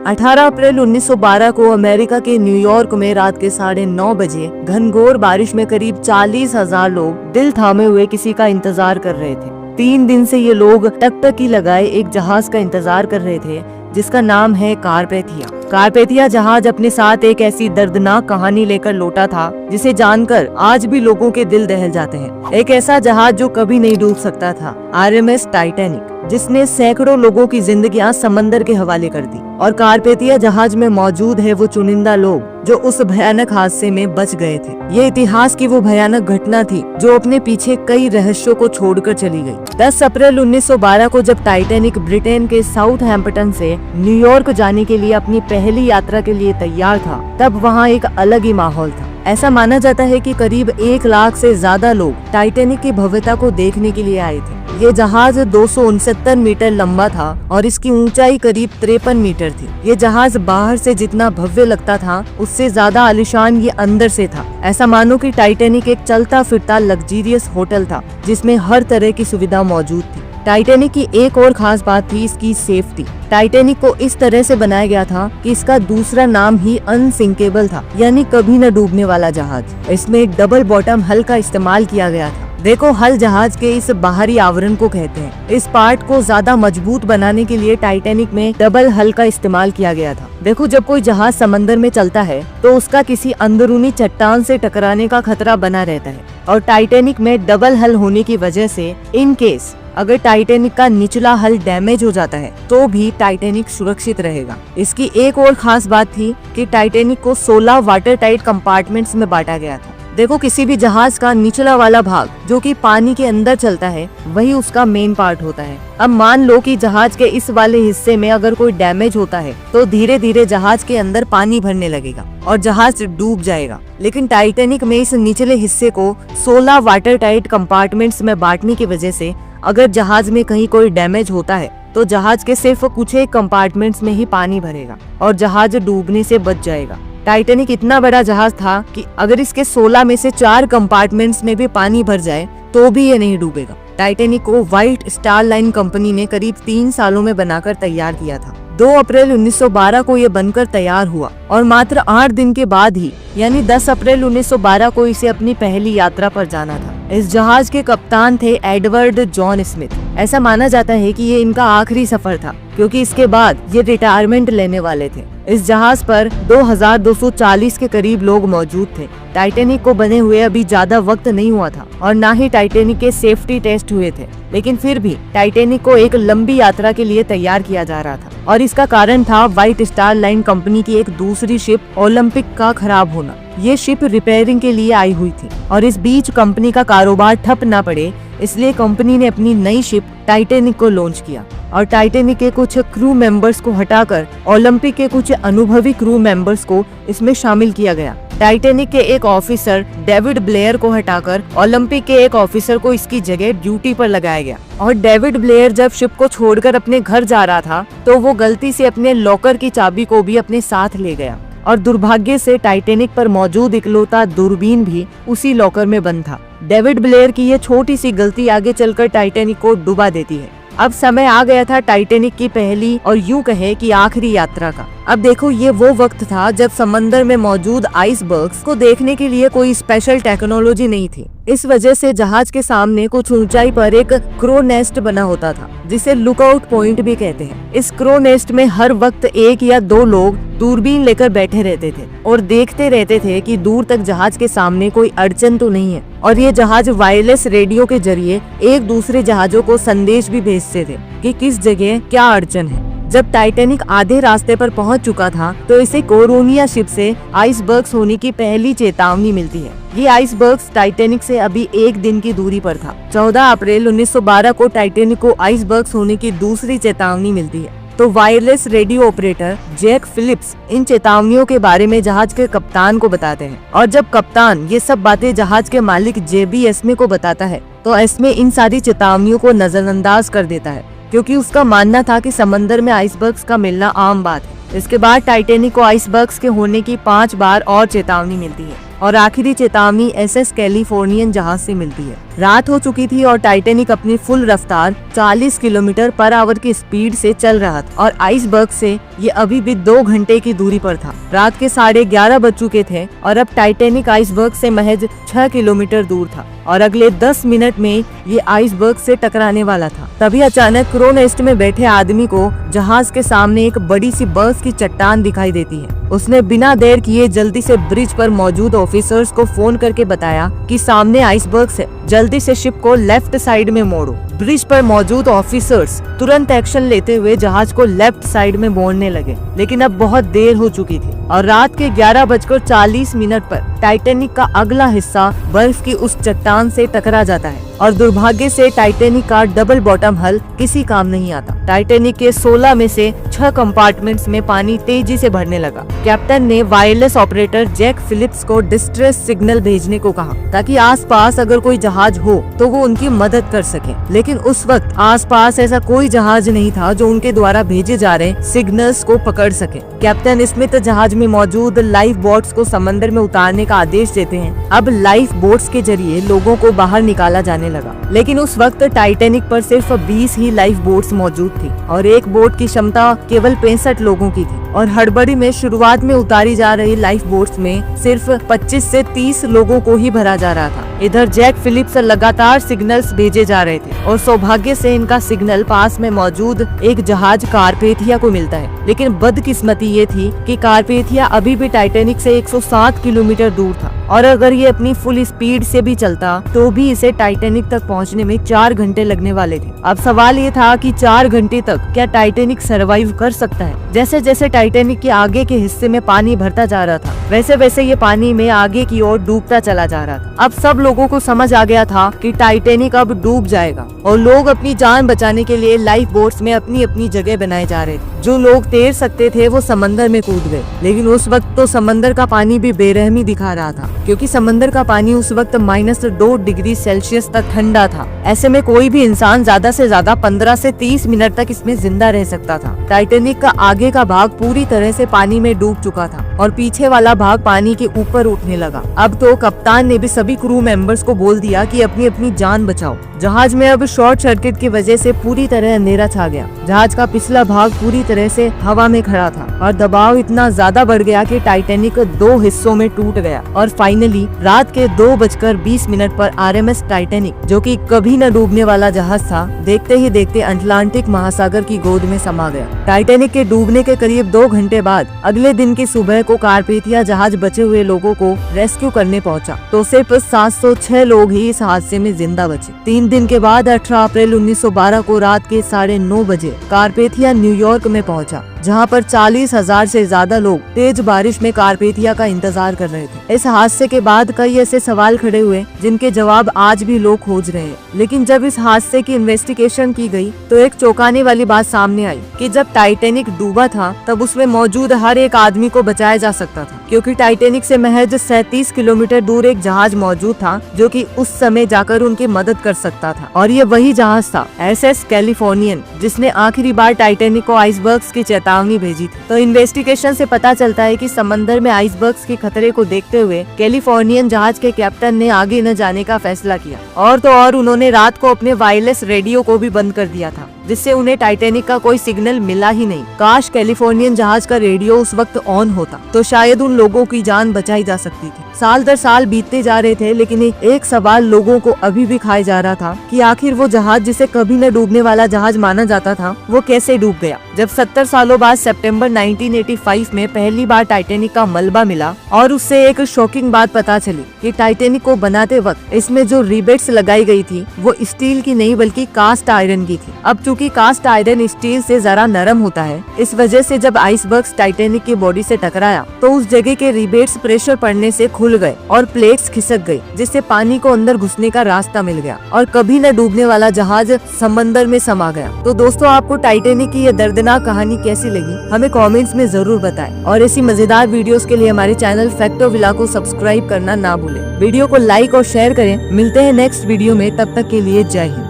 18 अप्रैल 1912 को अमेरिका के न्यूयॉर्क में रात के 9:30 बजे घनघोर बारिश में करीब 40,000 लोग दिल थामे हुए किसी का इंतजार कर रहे थे। 3 दिन से ये लोग टकटकी लगाए एक जहाज का इंतजार कर रहे थे जिसका नाम है कारपेथिया। कारपेथिया जहाज अपने साथ एक ऐसी दर्दनाक कहानी लेकर लौटा था जिसे जानकर आज भी लोगों के दिल दहल जाते हैं। एक ऐसा जहाज जो कभी नहीं डूब सकता था, RMS टाइटैनिक, जिसने सैकड़ों लोगों की जिंदगियां समंदर के हवाले कर दी। और कारपेथिया जहाज में मौजूद है वो चुनिंदा लोग जो उस भयानक हादसे में बच गए थे। ये इतिहास की वो भयानक घटना थी जो अपने पीछे कई रहस्यों को छोड़कर चली गई। 10 अप्रैल 1912 को जब टाइटैनिक ब्रिटेन के साउथहैम्पटन से न्यूयॉर्क जाने के लिए अपनी पहली यात्रा के लिए तैयार था, तब वहाँ एक अलग ही माहौल था। ऐसा माना जाता है कि करीब 1 लाख से ज्यादा लोग टाइटैनिक की भव्यता को देखने के लिए आए थे। ये जहाज 269 मीटर लंबा था और इसकी ऊंचाई करीब 53 मीटर थी। ये जहाज बाहर से जितना भव्य लगता था उससे ज्यादा आलीशान ये अंदर से था। ऐसा मानो कि टाइटैनिक एक चलता फिरता लग्जरियस होटल था जिसमें हर तरह की सुविधा मौजूद थी। टाइटैनिक की एक और खास बात थी इसकी सेफ्टी। टाइटैनिक को इस तरह से बनाया गया था कि इसका दूसरा नाम ही अनसिंकेबल था, यानी कभी न डूबने वाला जहाज। इसमें एक डबल बॉटम हल का इस्तेमाल किया गया था। देखो, हल जहाज के इस बाहरी आवरण को कहते हैं। इस पार्ट को ज्यादा मजबूत बनाने के लिए टाइटैनिक में डबल हल का इस्तेमाल किया गया था। देखो, जब कोई जहाज समंदर में चलता है तो उसका किसी अंदरूनी चट्टान से टकराने का खतरा बना रहता है, और टाइटैनिक में डबल हल होने की वजह से इन केस अगर टाइटैनिक का निचला हल डैमेज हो जाता है तो भी टाइटैनिक सुरक्षित रहेगा। इसकी एक और खास बात थी कि टाइटैनिक को 16 वाटर टाइट कंपार्टमेंट्स में बांटा गया था। देखो, किसी भी जहाज का निचला वाला भाग जो कि पानी के अंदर चलता है वही उसका मेन पार्ट होता है। अब मान लो कि जहाज के इस वाले हिस्से में अगर कोई डैमेज होता है तो धीरे धीरे जहाज के अंदर पानी भरने लगेगा और जहाज डूब जाएगा। लेकिन टाइटैनिक में इस निचले हिस्से को 16 वाटर टाइट कंपार्टमेंट्स में बांटने की वजह से अगर जहाज में कहीं कोई डैमेज होता है तो जहाज के सिर्फ कुछ एक कंपार्टमेंट्स में ही पानी भरेगा और जहाज डूबने से बच जाएगा। टाइटैनिक इतना बड़ा जहाज था कि अगर इसके 16 में से 4 कंपार्टमेंट्स में भी पानी भर जाए तो भी ये नहीं डूबेगा। टाइटैनिक को व्हाइट स्टार लाइन कंपनी ने करीब 3 सालों में बनाकर तैयार किया था। 2 अप्रैल 1912 को ये बनकर तैयार हुआ और मात्र 8 दिन के बाद ही यानी 10 अप्रैल 1912 को इसे अपनी पहली यात्रा पर जाना था। इस जहाज के कप्तान थे एडवर्ड जॉन स्मिथ। ऐसा माना जाता है कि ये इनका आखिरी सफर था क्योंकि इसके बाद ये रिटायरमेंट लेने वाले थे। इस जहाज पर 2240 के करीब लोग मौजूद थे। टाइटैनिक को बने हुए अभी ज्यादा वक्त नहीं हुआ था और ना ही टाइटैनिक के सेफ्टी टेस्ट हुए थे, लेकिन फिर भी टाइटैनिक को एक लंबी यात्रा के लिए तैयार किया जा रहा था और इसका कारण था व्हाइट स्टार लाइन कंपनी की एक दूसरी शिप ओलंपिक का खराब होना। ये शिप रिपेयरिंग के लिए आई हुई थी और इस बीच कंपनी का कारोबार ठप ना पड़े इसलिए कंपनी ने अपनी नई शिप टाइटैनिक को लॉन्च किया और टाइटैनिक के कुछ क्रू मेंबर्स को हटाकर ओलंपिक के कुछ अनुभवी क्रू मेंबर्स को इसमें शामिल किया गया। टाइटैनिक के एक ऑफिसर डेविड ब्लेयर को हटाकर ओलंपिक के एक ऑफिसर को इसकी जगह ड्यूटी पर लगाया गया और डेविड ब्लेयर जब शिप को छोड़कर अपने घर जा रहा था तो वो गलती से अपने लॉकर की चाबी को भी अपने साथ ले गया और दुर्भाग्य से टाइटैनिक पर मौजूद इकलौता दूरबीन भी उसी लॉकर में बंद था। डेविड ब्लेयर की ये छोटी सी गलती आगे चलकर टाइटैनिक को डुबा देती है। अब समय आ गया था टाइटैनिक की पहली और यूं कहे कि आखिरी यात्रा का। अब देखो, ये वो वक्त था जब समंदर में मौजूद आइसबर्ग्स को देखने के लिए कोई स्पेशल टेक्नोलॉजी नहीं थी। इस वजह से जहाज के सामने कुछ ऊंचाई पर एक क्रो नेस्ट बना होता था जिसे लुकआउट पॉइंट भी कहते हैं। इस क्रो नेस्ट में हर वक्त 1 या 2 लोग दूरबीन लेकर बैठे रहते थे और देखते रहते थे कि दूर तक जहाज के सामने कोई अड़चन तो नहीं है। और ये जहाज वायरलेस रेडियो के जरिए एक दूसरे जहाजों को संदेश भी भेजते थे कि किस जगह क्या अड़चन है। जब टाइटैनिक आधे रास्ते पर पहुंच चुका था तो इसे कोरोनिया शिप से आइसबर्ग्स होने की पहली चेतावनी मिलती है। ये आइसबर्ग्स टाइटैनिक से अभी 1 दिन की दूरी पर था। 14 अप्रैल 1912 को टाइटैनिक को आइसबर्ग्स होने की दूसरी चेतावनी मिलती है तो wireless radio operator Jack Phillips इन चेतावनियों के बारे में जहाज के कप्तान को बताते हैं और जब कप्तान ये सब बातें जहाज के मालिक जेबी एस्मे को बताता है तो एस्मे इन सारी चेतावनियों को नजरअंदाज कर देता है क्योंकि उसका मानना था कि समंदर में आइसबर्ग्स का मिलना आम बात है। इसके बाद टाइटैनिक को आइसबर्ग्स के होने की 5 बार और चेतावनी मिलती है और आखिरी चेतावनी SS कैलिफोर्नियन जहाज से मिलती है। रात हो चुकी थी और टाइटैनिक अपनी फुल रफ्तार 40 किलोमीटर पर आवर की स्पीड से चल रहा था और आइसबर्ग से ये अभी भी 2 घंटे की दूरी पर था। रात के 11:30 बज चुके थे और अब टाइटैनिक आइसबर्ग से महज 6 किलोमीटर दूर था और अगले 10 मिनट में ये आइसबर्ग से टकराने वाला था। तभी अचानक क्रो नेस्ट में बैठे आदमी को जहाज के सामने एक बड़ी सी बर्फ की चट्टान दिखाई देती है। उसने बिना देर किए जल्दी से ब्रिज पर मौजूद ऑफिसर्स को फोन करके बताया कि सामने आइसबर्ग है, जल्दी से शिप को लेफ्ट साइड में मोड़ो। ब्रिज पर मौजूद ऑफिसर्स तुरंत एक्शन लेते हुए जहाज को लेफ्ट साइड में मोड़ने लगे, लेकिन अब बहुत देर हो चुकी थी और रात के 11:40 पर टाइटैनिक का अगला हिस्सा बर्फ की उस चट्टान से टकरा जाता है और दुर्भाग्य से टाइटैनिक का डबल बॉटम हल किसी काम नहीं आता। टाइटैनिक के 16 में से 6 कंपार्टमेंट्स में पानी तेजी से भरने लगा। कैप्टन ने वायरलेस ऑपरेटर जैक फिलिप्स को डिस्ट्रेस सिग्नल भेजने को कहा ताकि आसपास अगर कोई जहाज हो तो वो उनकी मदद कर सके, लेकिन उस वक्त आसपास ऐसा कोई जहाज नहीं था जो उनके द्वारा भेजे जा रहे सिग्नल्स को पकड़ सके। कैप्टन स्मिथ जहाज में मौजूद लाइफ बोट्स को समंदर में उतारने का आदेश देते हैं। अब लाइफ बोट्स के जरिए लोगों को बाहर निकाला जाने लगा, लेकिन उस वक्त टाइटैनिक पर सिर्फ 20 ही लाइफ बोट्स मौजूद थी और एक बोट की क्षमता केवल 65 लोगों की थी और हड़बड़ी में शुरुआत में उतारी जा रही लाइफ बोट्स में सिर्फ 25 से 30 लोगों को ही भरा जा रहा था। इधर जैक फिलिप्स लगातार सिग्नल्स भेजे जा रहे थे और सौभाग्य से इनका सिग्नल पास में मौजूद एक जहाज कारपेथिया को मिलता है, लेकिन बदकिस्मती ये थी कि कारपेथिया अभी भी टाइटैनिक से 107 किलोमीटर दूर था और अगर ये अपनी फुल स्पीड से भी चलता तो भी इसे टाइटैनिक तक पहुंचने में 4 घंटे लगने वाले थे। अब सवाल ये था कि 4 घंटे तक क्या टाइटैनिक सरवाइव कर सकता है। जैसे जैसे टाइटैनिक के आगे के हिस्से में पानी भरता जा रहा था वैसे वैसे ये पानी में आगे की ओर डूबता चला जा रहा था। अब सब लोगों को समझ आ गया था कि टाइटैनिक अब डूब जाएगा और लोग अपनी जान बचाने के लिए लाइफ बोट्स में अपनी अपनी जगह बनाए जा रहे थे। जो लोग तैर सकते थे वो समंदर में कूद गए, लेकिन उस वक्त तो समंदर का पानी भी बेरहमी दिखा रहा था क्योंकि समंदर का पानी उस वक्त -2 डिग्री सेल्सियस तक ठंडा था। ऐसे में कोई भी इंसान ज्यादा से ज्यादा 15 से 30 मिनट तक इसमें जिंदा रह सकता था। टाइटैनिक का आगे का भाग पूरी तरह से पानी में डूब चुका था और पीछे वाला भाग पानी के ऊपर उठने लगा। अब तो कप्तान ने भी सभी क्रू मेंबर्स को बोल दिया कि अपनी अपनी जान बचाओ। जहाज में अब शॉर्ट सर्किट की वजह से पूरी तरह अंधेरा छा गया। जहाज का पिछला भाग पूरी तरह से हवा में खड़ा था और दबाव इतना ज्यादा बढ़ गया कि टाइटैनिक 2 हिस्सों में टूट गया और फाइनली रात के 2:20 पर RMS टाइटैनिक, जो कि कभी न डूबने वाला जहाज था, देखते ही देखते अटलांटिक महासागर की गोद में समा गया। टाइटैनिक के डूबने के करीब 2 घंटे बाद अगले दिन की सुबह को कारपेथिया जहाज बचे हुए लोगों को रेस्क्यू करने पहुंचा तो सिर्फ 706 लोग ही इस हादसे में जिंदा बचे। 3 दिन के बाद 18 अप्रैल 1912 को रात के 9:30 बजे कारपेथिया न्यूयॉर्क में पहुंचा, जहां पर 40,000 से ज्यादा लोग तेज बारिश में कारपेथिया का इंतजार कर रहे थे। इस हादसे के बाद कई ऐसे सवाल खड़े हुए जिनके जवाब आज भी लोग खोज रहे हैं, लेकिन जब इस हादसे की इन्वेस्टिगेशन की गई तो एक चौंकाने वाली बात सामने आई कि जब टाइटैनिक डूबा था तब उसमें मौजूद हर एक आदमी को बचाया जा सकता था, क्योंकि टाइटैनिक से महज 37 किलोमीटर दूर एक जहाज मौजूद था जो कि उस समय जाकर उनकी मदद कर सकता था और ये वही जहाज था SS कैलिफोर्नियन, जिसने आखिरी बार टाइटैनिक को आइसबर्ग्स की चेतावनी भेजी थी। तो इन्वेस्टिगेशन से पता चलता है कि समंदर में आइसबर्ग्स के खतरे को देखते हुए कैलिफोर्नियन जहाज के कैप्टन ने आगे न जाने का फैसला किया और तो और उन्होंने रात को अपने वायरलेस रेडियो को भी बंद कर दिया था, जिससे उन्हें टाइटैनिक का कोई सिग्नल मिला ही नहीं। काश कैलिफोर्नियन जहाज का रेडियो उस वक्त ऑन होता तो शायद उन लोगों की जान बचाई जा सकती थी। साल दर साल बीतते जा रहे थे, लेकिन एक सवाल लोगों को अभी भी खाए जा रहा था कि आखिर वो जहाज जिसे कभी न डूबने वाला जहाज माना जाता था वो कैसे डूब गया। जब 70 सालों बाद सितंबर 1985 में पहली बार टाइटैनिक का मलबा मिला और उससे एक शॉकिंग बात पता चली कि टाइटैनिक को बनाते वक्त इसमें जो रिबेट्स लगाई गई थी वो स्टील की नहीं बल्कि कास्ट आयरन की थी। अब चूंकि कास्ट आयरन स्टील से जरा नरम होता है, इस वजह से जब आइसबर्ग्स टाइटैनिक की बॉडी से टकराया तो उस जगह के रिबेट्स प्रेशर पड़ने से खुल गए और प्लेट्स खिसक गई, जिससे पानी को अंदर घुसने का रास्ता मिल गया और कभी न डूबने वाला जहाज समंदर में समा गया। तो दोस्तों, आपको टाइटैनिक की ये दर्दनाक कहानी कैसी लगी हमें कमेंट्स में जरूर बताएं और ऐसी मजेदार वीडियोस के लिए हमारे चैनल फैक्ट ऑफ विला को सब्सक्राइब करना ना भूलें। वीडियो को लाइक और शेयर करें। मिलते हैं नेक्स्ट वीडियो में, तब तक के लिए जय हिंद।